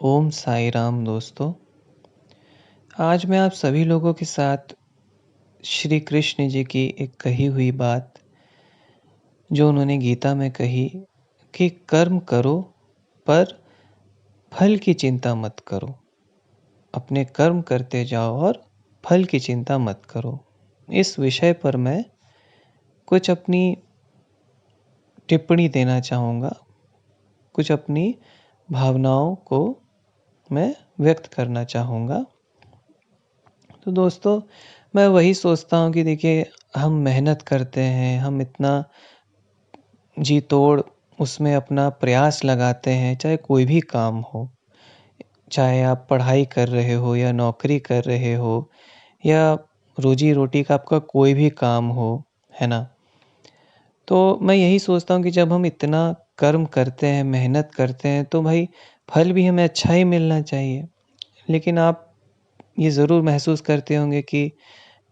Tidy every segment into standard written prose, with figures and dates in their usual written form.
ओम साई राम दोस्तों। आज मैं आप सभी लोगों के साथ श्री कृष्ण जी की एक कही हुई बात जो उन्होंने गीता में कही कि कर्म करो पर फल की चिंता मत करो। अपने कर्म करते जाओ और फल की चिंता मत करो। इस विषय पर मैं कुछ अपनी टिप्पणी देना चाहूँगा, कुछ अपनी भावनाओं को मैं व्यक्त करना चाहूँगा। तो दोस्तों, मैं वही सोचता हूँ कि देखिए, हम मेहनत करते हैं, हम इतना जी तोड़ उसमें अपना प्रयास लगाते हैं, चाहे कोई भी काम हो। चाहे आप पढ़ाई कर रहे हो या नौकरी कर रहे हो या रोजी-रोटी का आपका कोई भी काम हो, है ना? तो मैं यही सोचता हूँ कि जब हम इतना कर्म करते हैं, मेहनत करते हैं, तो भाई फल भी हमें अच्छा ही मिलना चाहिए। लेकिन आप ये ज़रूर महसूस करते होंगे कि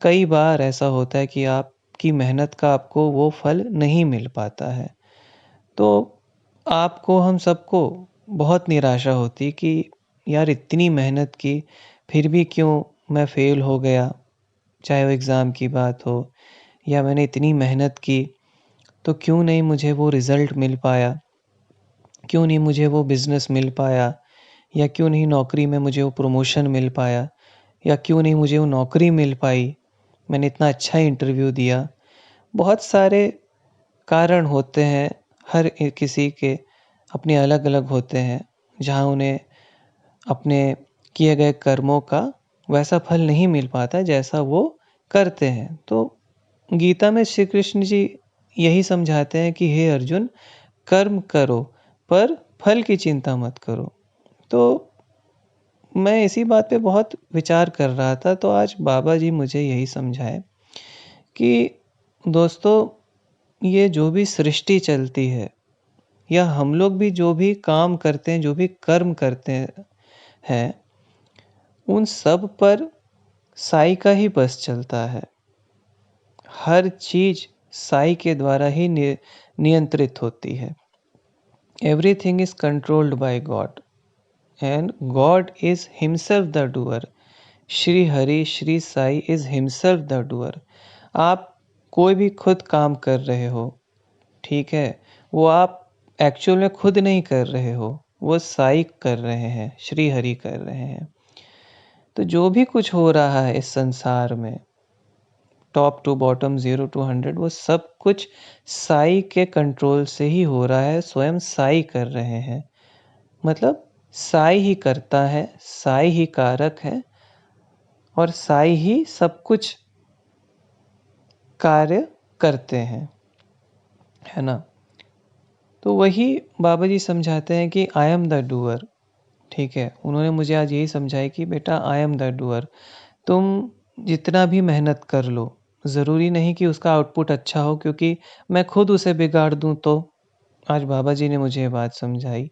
कई बार ऐसा होता है कि आपकी मेहनत का आपको वो फल नहीं मिल पाता है। तो आपको, हम सबको बहुत निराशा होती कि यार इतनी मेहनत की, फिर भी क्यों मैं फ़ेल हो गया? चाहे वो एग्ज़ाम की बात हो या मैंने इतनी मेहनत की, तो क्यों नहीं मुझे वो रिज़ल्ट मिल पाया? क्यों नहीं मुझे वो बिज़नेस मिल पाया? या क्यों नहीं नौकरी में मुझे वो प्रमोशन मिल पाया? या क्यों नहीं मुझे वो नौकरी मिल पाई? मैंने इतना अच्छा इंटरव्यू दिया। बहुत सारे कारण होते हैं, हर किसी के अपने अलग-अलग होते हैं, जहाँ उन्हें अपने किए गए कर्मों का वैसा फल नहीं मिल पाता जैसा वो करते हैं। तो गीता में श्री कृष्ण जी यही समझाते हैं कि हे अर्जुन, कर्म करो पर फल की चिंता मत करो। तो मैं इसी बात पे बहुत विचार कर रहा था, तो आज बाबा जी मुझे यही समझाए कि दोस्तों, ये जो भी सृष्टि चलती है या हम लोग भी जो भी काम करते हैं, जो भी कर्म करते हैं, उन सब पर साई का ही बस चलता है। हर चीज़ साई के द्वारा ही नियंत्रित होती है। Everything is controlled by God and God is himself the doer. Shri Hari, Shri Sai is himself the doer. आप कोई भी खुद काम कर रहे हो, ठीक है? वो आप एक्चुअल में खुद नहीं कर रहे हो, वो साई कर रहे हैं, श्री हरि कर रहे हैं। तो जो भी कुछ हो रहा है इस संसार में, टॉप टू बॉटम, 0 टू 100, वो सब कुछ साई के कंट्रोल से ही हो रहा है, स्वयं साई कर रहे हैं। मतलब साई ही करता है, साई ही कारक है और साई ही सब कुछ कार्य करते हैं, है ना? तो वही बाबा जी समझाते हैं कि आई एम द डूअर, ठीक है? उन्होंने मुझे आज यही समझाया कि बेटा, आई एम द डूअर। तुम जितना भी मेहनत कर लो, ज़रूरी नहीं कि उसका आउटपुट अच्छा हो, क्योंकि मैं खुद उसे बिगाड़ दूँ तो। आज बाबा जी ने मुझे ये बात समझाई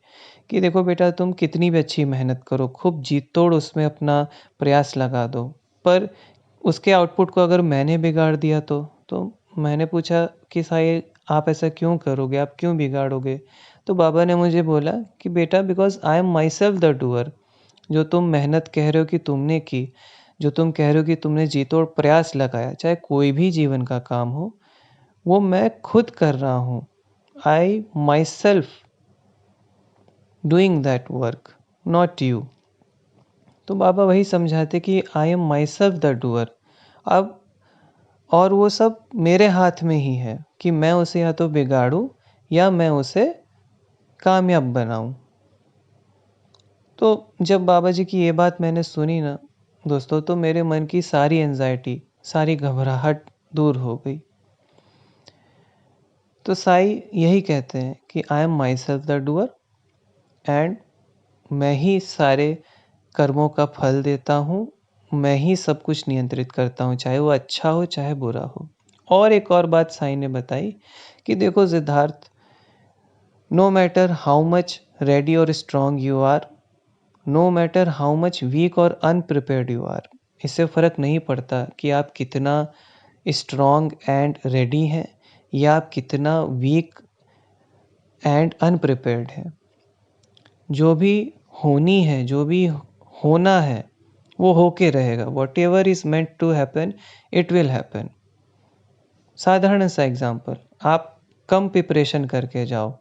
कि देखो बेटा, तुम कितनी भी अच्छी मेहनत करो, खूब जी-तोड़ उसमें अपना प्रयास लगा दो, पर उसके आउटपुट को अगर मैंने बिगाड़ दिया तो मैंने पूछा कि साईं, आप ऐसा क्यों करोगे? आप क्यों बिगाड़ोगे? तो बाबा ने मुझे बोला कि बेटा, because I am myself the doer. जो तुम मेहनत कह रहे हो कि तुमने की, जो तुम कह रहे हो कि तुमने जी-तोड़ प्रयास लगाया, चाहे कोई भी जीवन का काम हो, वो मैं खुद कर रहा हूँ। I myself doing that work, not you. तो बाबा वही समझाते कि I am myself the doer. अब और वो सब मेरे हाथ में ही है कि मैं उसे या तो बिगाड़ूँ या मैं उसे कामयाब बनाऊँ। तो जब बाबा जी की ये बात मैंने सुनी ना दोस्तों, तो मेरे मन की सारी एंजाइटी, सारी घबराहट दूर हो गई। तो साई यही कहते हैं कि I am myself the doer and मैं ही सारे कर्मों का फल देता हूँ, मैं ही सब कुछ नियंत्रित करता हूँ, चाहे वो अच्छा हो चाहे बुरा हो। और एक और बात साई ने बताई कि देखो Siddharth, no matter how much ready और strong you are, no matter how much weak और अनप्रिपेयर्ड यू आर, इससे फ़र्क नहीं पड़ता कि आप कितना स्ट्रांग एंड रेडी हैं या आप कितना वीक एंड अनप्रिपेयर्ड हैं। जो भी होनी है, जो भी होना है, वो होके रहेगा। Whatever is meant to happen, it will happen. साधारण सा एग्जांपल, आप कम प्रिपरेशन करके जाओ,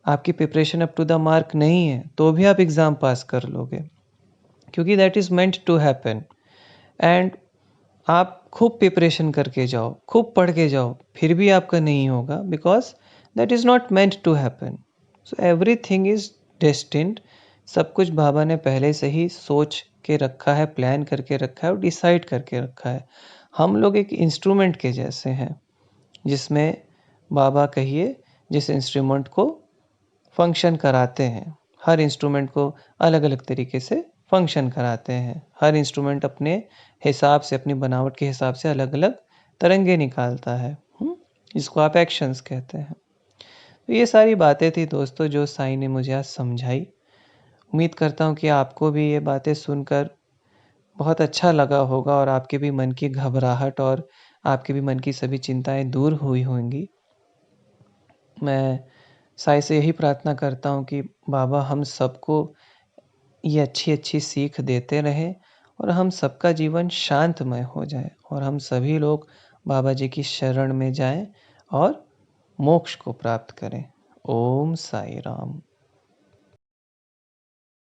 आपकी preparation up to the mark नहीं है, तो भी आप एग्ज़ाम पास कर लोगे, क्योंकि that is meant to happen. And आप खूब प्रिपरेशन करके जाओ, खूब पढ़ के जाओ, फिर भी आपका नहीं होगा, because that is not meant to happen. So everything is destined. सब कुछ बाबा ने पहले से ही सोच के रखा है, प्लान करके रखा है और डिसाइड करके रखा है। हम लोग एक इंस्ट्रूमेंट के जैसे हैं, जिसमें बाबा कहिए जिस इंस्ट्रूमेंट को फंक्शन कराते हैं। हर इंस्ट्रूमेंट को अलग अलग तरीके से फंक्शन कराते हैं। हर इंस्ट्रूमेंट अपने हिसाब से, अपनी बनावट के हिसाब से अलग अलग तरंगे निकालता है, जिसको आप एक्शंस कहते हैं। तो ये सारी बातें थी दोस्तों, जो साईं ने मुझे आज समझाई। उम्मीद करता हूँ कि आपको भी ये बातें सुनकर बहुत अच्छा लगा होगा और आपके भी मन की घबराहट और आपके भी मन की सभी चिंताएं दूर हुई होंगी। मैं साईं से यही प्रार्थना करता हूँ कि बाबा हम सबको ये अच्छी अच्छी सीख देते रहें और हम सबका जीवन शांतमय हो जाए और हम सभी लोग बाबा जी की शरण में जाएं और मोक्ष को प्राप्त करें। ओम साई राम।